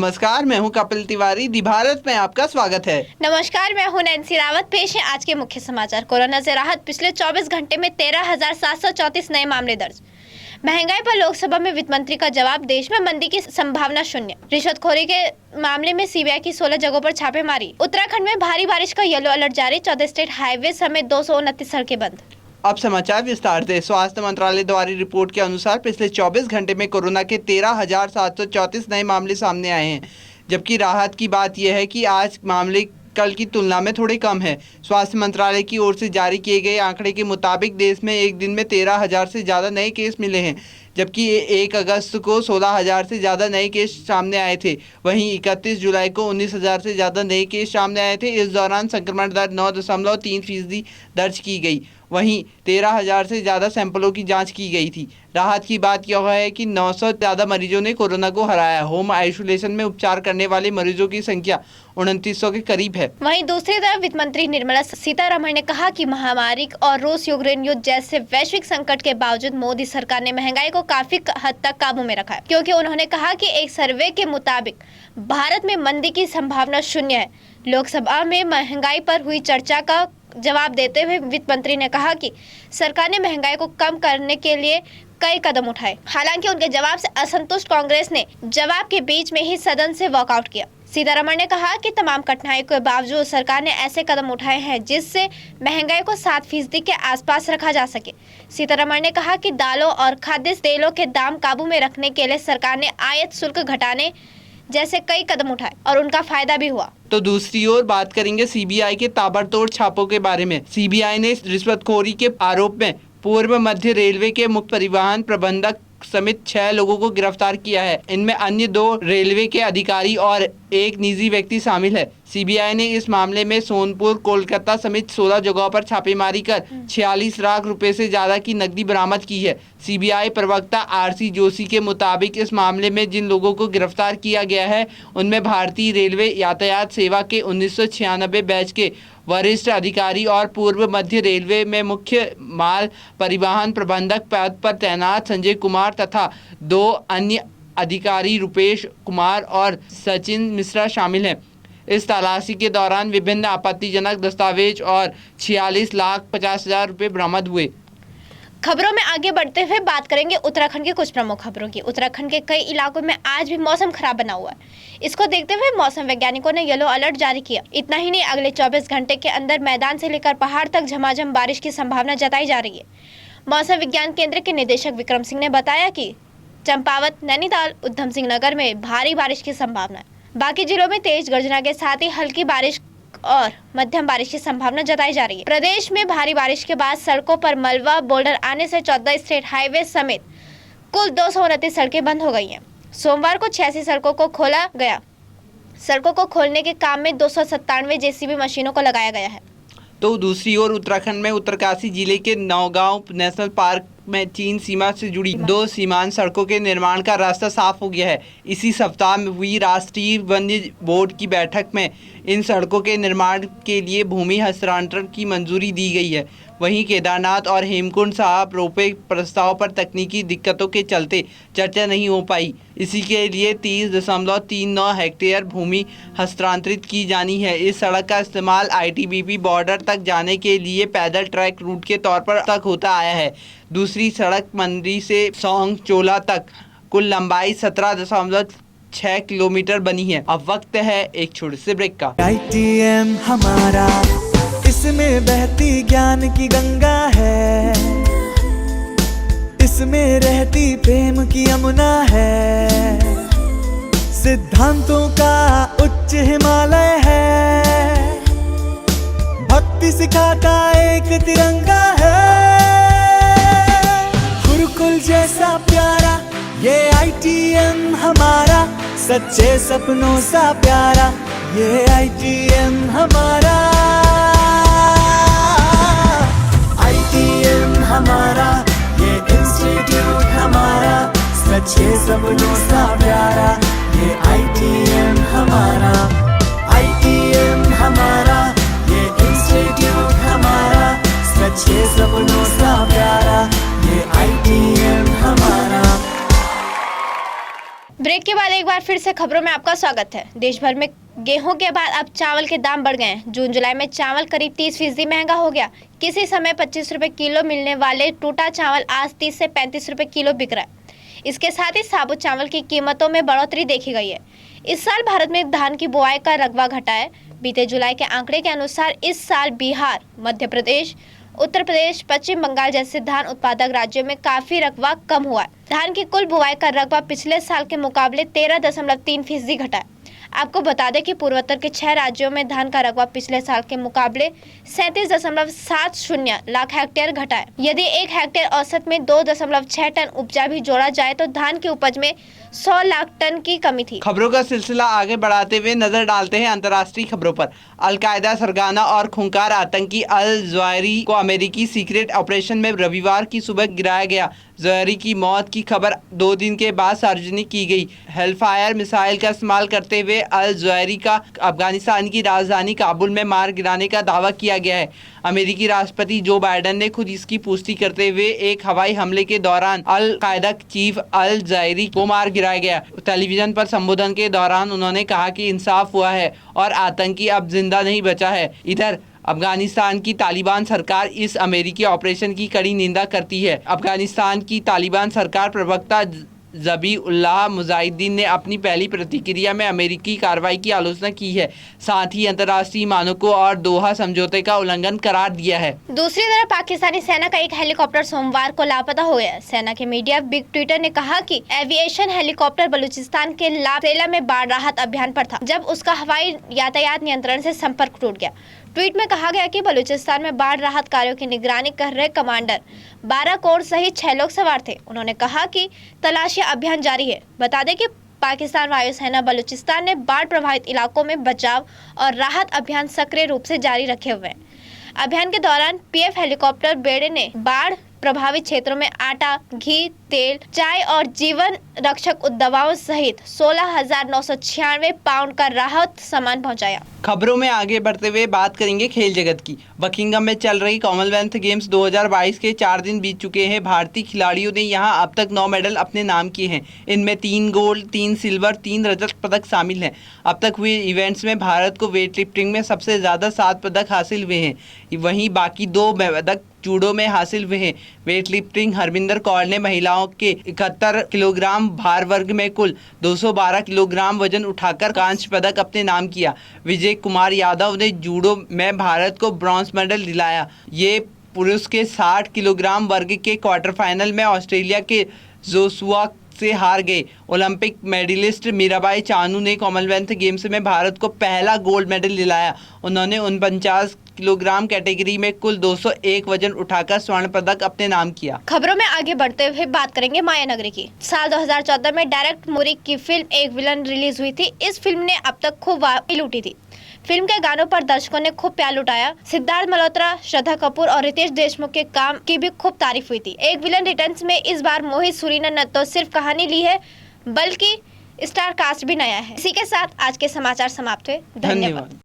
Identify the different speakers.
Speaker 1: नमस्कार, मैं हूं कपिल तिवारी। दी भारत में आपका स्वागत है।
Speaker 2: नमस्कार, मैं हूं नैन्सी रावत। पेश है आज के मुख्य समाचार। कोरोना से राहत, पिछले 24 घंटे में 13,734 नए मामले दर्ज। महंगाई पर लोकसभा में वित्त मंत्री का जवाब, देश में मंदी की संभावना शून्य। रिश्वतखोरी के मामले में सीबीआई की 16 जगहों पर छापेमारी। उत्तराखंड में भारी बारिश का येलो अलर्ट जारी, 14 स्टेट हाईवे समेत 229 सड़कें बंद।
Speaker 1: अब समाचार विस्तार से। स्वास्थ्य मंत्रालय द्वारा रिपोर्ट के अनुसार पिछले 24 घंटे में कोरोना के 13,734 नए मामले सामने आए हैं, जबकि राहत की बात यह है कि आज मामले कल की तुलना में थोड़े कम है। स्वास्थ्य मंत्रालय की ओर से जारी किए गए आंकड़े के मुताबिक देश में एक दिन में 13,000 से ज़्यादा नए केस मिले हैं, जबकि 1 अगस्त को 16,000 से ज़्यादा नए केस सामने आए थे। वहीं 31 जुलाई को 19,000 से ज़्यादा नए केस सामने आए थे। इस दौरान संक्रमण दर 9.3% दर्ज की गई। वहीं 13,000 से ज़्यादा सैंपलों की जांच की गई थी। राहत की बात यह है कि 900 से ज़्यादा मरीजों ने कोरोना को हराया। होम आइसोलेशन में उपचार करने वाले मरीजों की संख्या 2900 के करीब है।
Speaker 2: वहीं दूसरी तरफ वित्त मंत्री निर्मला सीतारमण ने कहा कि महामारी और रूस यूक्रेन युद्ध जैसे वैश्विक संकट के बावजूद मोदी सरकार ने महंगाई को काफी हद तक काबू में रखा है, क्योंकि उन्होंने कहा कि एक सर्वे के मुताबिक भारत में मंदी की संभावना शून्य है। लोकसभा में महंगाई पर हुई चर्चा का जवाब देते हुए वित्त मंत्री ने कहा कि सरकार ने महंगाई को कम करने के लिए कई कदम उठाए। हालांकि उनके जवाब से असंतुष्ट कांग्रेस ने जवाब के बीच में ही सदन से वॉकआउट किया। सीतारमण ने कहा कि तमाम कठिनाइयों के बावजूद सरकार ने ऐसे कदम उठाए हैं जिससे महंगाई को 7% के आसपास रखा जा सके। सीतारमण ने कहा कि दालों और खाद्य तेलों के दाम काबू में रखने के लिए सरकार ने आयात शुल्क घटाने जैसे कई कदम उठाए और उनका फायदा भी हुआ।
Speaker 1: तो दूसरी ओर बात करेंगे सीबीआई के ताबड़तोड़ छापों के बारे में। सीबीआई ने रिश्वतखोरी के आरोप में पूर्व मध्य रेलवे के मुख्य परिवहन प्रबंधक समेत 6 लोगों को गिरफ्तार किया है। इनमें अन्य 2 रेलवे के अधिकारी और एक निजी व्यक्ति शामिल है। सीबीआई ने इस मामले में सोनपुर, कोलकाता समेत 16 जगहों पर छापेमारी कर 46 लाख रुपए से ज्यादा की नकदी बरामद की है। सीबीआई प्रवक्ता आरसी जोशी के मुताबिक इस मामले में जिन लोगों को गिरफ्तार किया गया है उनमें भारतीय रेलवे यातायात सेवा के 1996 बैच के वरिष्ठ अधिकारी और पूर्व मध्य रेलवे में मुख्य माल परिवहन प्रबंधक पद पर तैनात संजय कुमार तथा 2 अन्य अधिकारी रुपेश कुमार और सचिन मिश्रा शामिल हैं। इस तलाशी के दौरान विभिन्न आपत्तिजनक दस्तावेज और 46,50,000 रुपये बरामद हुए।
Speaker 2: खबरों में आगे बढ़ते हुए बात करेंगे उत्तराखंड के कुछ प्रमुख खबरों की। उत्तराखंड के कई इलाकों में आज भी मौसम खराब बना हुआ है। इसको देखते हुए मौसम वैज्ञानिकों ने येलो अलर्ट जारी किया। इतना ही नहीं, अगले 24 घंटे के अंदर मैदान से लेकर पहाड़ तक झमाझम बारिश की संभावना जताई जा रही है। मौसम विज्ञान केंद्र के निदेशक विक्रम सिंह ने बताया कि चंपावत, नैनीताल, उधम सिंह नगर में भारी बारिश की संभावना है। बाकी जिलों में तेज गर्जना के साथ ही हल्की बारिश और मध्यम बारिश की संभावना जताई जा रही है। प्रदेश में भारी बारिश के बाद सड़कों पर मलबा बोल्डर आने से 14 स्टेट हाईवे समेत कुल 229 सड़कें बंद हो गई हैं। सोमवार को 86 सड़कों को खोला गया। सड़कों को खोलने के काम में 297 जेसीबी मशीनों को लगाया गया है।
Speaker 1: तो दूसरी ओर उत्तराखंड में उत्तरकाशी जिले के नौगांव नेशनल पार्क में चीन सीमा से जुड़ी 2 सीमांत सड़कों के निर्माण का रास्ता साफ हो गया है। इसी सप्ताह में हुई राष्ट्रीय वन्य बोर्ड की बैठक में इन सड़कों के निर्माण के लिए भूमि हस्तांतरण की मंजूरी दी गई है। वहीं केदारनाथ और हेमकुंड साहिब रोपवे प्रस्ताव पर तकनीकी दिक्कतों के चलते चर्चा नहीं हो पाई। इसी के लिए 30.39 हेक्टेयर भूमि हस्तांतरित की जानी है। इस सड़क का इस्तेमाल आईटीबीपी बॉर्डर तक जाने के लिए पैदल ट्रैक रूट के तौर पर तक होता आया है। दूसरी सड़क मंडी से सौंग चोला तक कुल लंबाई 17.6 किलोमीटर बनी है। अब वक्त है एक छोटे से ब्रेक का।
Speaker 3: ITM हमारा, इसमें बहती ज्ञान की गंगा है, इसमें रहती प्रेम की यमुना है, सिद्धांतों का उच्च हिमालय है, भक्ति सिखाता एक तिरंगा है, गुरुकुल जैसा प्यारा ये ITM हमारा, सच्चे सपनों सा प्यारा ये ITM हमारा, ITM हमारा, ये इंस्टीट्यूट हमारा, सच्चे सपनों सा प्यारा ये ITM हमारा, ITM हमारा, ये इंस्टीट्यूट हमारा, सच्चे सपनों सा प्यारा ये ITM हमारा।
Speaker 2: ब्रेक के बाद एक बार फिर से खबरों में आपका स्वागत है। देश भर में गेहूं के बाद अब चावल के दाम बढ़ गए हैं। जून जुलाई में चावल करीब 30% महंगा हो गया। किसी समय 25 रुपए किलो मिलने वाले टूटा चावल आज 30 से 35 रुपए किलो बिक रहा है। इसके साथ ही साबुत चावल की कीमतों में बढ़ोतरी देखी गई है। इस साल भारत में धान की बुआई का रकबा घटा है। बीते जुलाई के आंकड़े के अनुसार इस साल बिहार, मध्य प्रदेश, उत्तर प्रदेश, पश्चिम बंगाल जैसे धान उत्पादक राज्यों में काफी रकबा कम हुआ है। धान की कुल बुआई का रकबा पिछले साल के मुकाबले 13.3% घटा है। आपको बता दें कि पूर्वोत्तर के 6 राज्यों में धान का रकबा पिछले साल के मुकाबले 37.70 लाख हेक्टेयर घटा है। यदि 1 हेक्टेयर औसत में 2.6 टन उपजा भी जोड़ा जाए तो धान की उपज में 100 लाख टन की कमी थी।
Speaker 1: खबरों का सिलसिला आगे बढ़ाते हुए नजर डालते हैं अंतर्राष्ट्रीय खबरों पर। अलकायदा सरगना और खूंखार आतंकी अल ज़वाहिरी को अमेरिकी सीक्रेट ऑपरेशन में रविवार की सुबह गिराया गया। ज़वाहिरी की मौत की खबर 2 दिन के बाद सार्वजनिक की गई। हेलफायर मिसाइल का इस्तेमाल करते हुए अल ज़वाहिरी का अफगानिस्तान की राजधानी काबुल में मार गिराने का दावा किया गया है। अमेरिकी राष्ट्रपति जो बाइडेन ने खुद इसकी पुष्टि करते हुए एक हवाई हमले के दौरान अल कायदा चीफ अल ज़वाहिरी को मार गिराया गया। टेलीविजन पर संबोधन के दौरान उन्होंने कहा कि इंसाफ हुआ है और आतंकी अब जिंदा नहीं बचा है। इधर अफगानिस्तान की तालिबान सरकार इस अमेरिकी ऑपरेशन की कड़ी निंदा करती है। अफगानिस्तान की तालिबान सरकार प्रवक्ता ज़बीउल्लाह मुजाहिदीन ने अपनी पहली प्रतिक्रिया में अमेरिकी कार्रवाई की आलोचना की है। साथ ही अंतर्राष्ट्रीय मानकों और दोहा समझौते का उल्लंघन करार दिया है।
Speaker 2: दूसरी तरफ पाकिस्तानी सेना का एक हेलीकॉप्टर सोमवार को लापता हो गया। सेना के मीडिया बिग ट्विटर ने कहा कि एविएशन हेलीकॉप्टर बलूचिस्तान के लातेला में बाढ़ राहत अभियान पर था जब उसका हवाई यातायात नियंत्रण से संपर्क टूट गया। ट्वीट में कहा गया कि बलूचिस्तान में बाढ़ राहत कार्यों की निगरानी कर रहे कमांडर 12 कोर सहित 6 लोग सवार थे। उन्होंने कहा कि तलाशी अभियान जारी है। बता दें कि पाकिस्तान वायुसेना बलूचिस्तान ने बाढ़ प्रभावित इलाकों में बचाव और राहत अभियान सक्रिय रूप से जारी रखे हुए हैं। अभियान के दौरान पीएफ हेलीकॉप्टर बेड़े ने बाढ़ प्रभावित क्षेत्रों में आटा, घी, तेल, चाय और जीवन रक्षक दवाओं सहित 16,996 पाउंड का राहत सामान पहुंचाया।
Speaker 1: खबरों में आगे बढ़ते हुए बात करेंगे खेल जगत की। बकिंगम में चल रही कॉमनवेल्थ गेम्स 2022 के 4 दिन बीत चुके हैं। भारतीय खिलाड़ियों ने यहां अब तक 9 मेडल अपने नाम किए हैं। इनमें 3 गोल्ड, 3 सिल्वर, 3 रजत पदक शामिल हैं। अब तक हुए इवेंट्स में भारत को वेट लिफ्टिंग में सबसे ज़्यादा 7 पदक हासिल हुए हैं। वहीं बाकी 2 पदक जूडो में हासिल हुए हैं। वेट लिफ्टिंग हरमिंदर कौर ने महिलाओं के 71 किलोग्राम भार वर्ग में कुल 212 किलोग्राम वजन उठाकर कांस्य पदक अपने नाम किया। विजय कुमार यादव ने जूडो में भारत को ब्रॉन्ज मेडल दिलाया। ये पुरुष के 60 किलोग्राम वर्ग के क्वार्टर फाइनल में ऑस्ट्रेलिया के जोशुआ से हार गए। ओलंपिक मेडलिस्ट मीराबाई चानू ने कॉमनवेल्थ गेम्स में भारत को पहला गोल्ड मेडल दिलाया। उन्होंने 49 किलोग्राम कैटेगरी में कुल 201 वजन उठाकर स्वर्ण पदक अपने नाम किया।
Speaker 2: खबरों में आगे बढ़ते हुए बात करेंगे माया नगरी की। साल 2014 में डायरेक्ट मुरी की फिल्म एक विलन रिलीज हुई थी। इस फिल्म ने अब तक खूब वाह लूटी थी। फिल्म के गानों पर दर्शकों ने खूब प्यार लुटाया। सिद्धार्थ मल्होत्रा, श्रद्धा कपूर और रितेश देशमुख के काम की भी खूब तारीफ हुई थी। एक विलन रिटर्न्स में इस बार मोहित सूरी ने न तो सिर्फ कहानी ली है बल्कि स्टार कास्ट भी नया है। इसी के साथ आज के समाचार समाप्त हुए। धन्यवाद।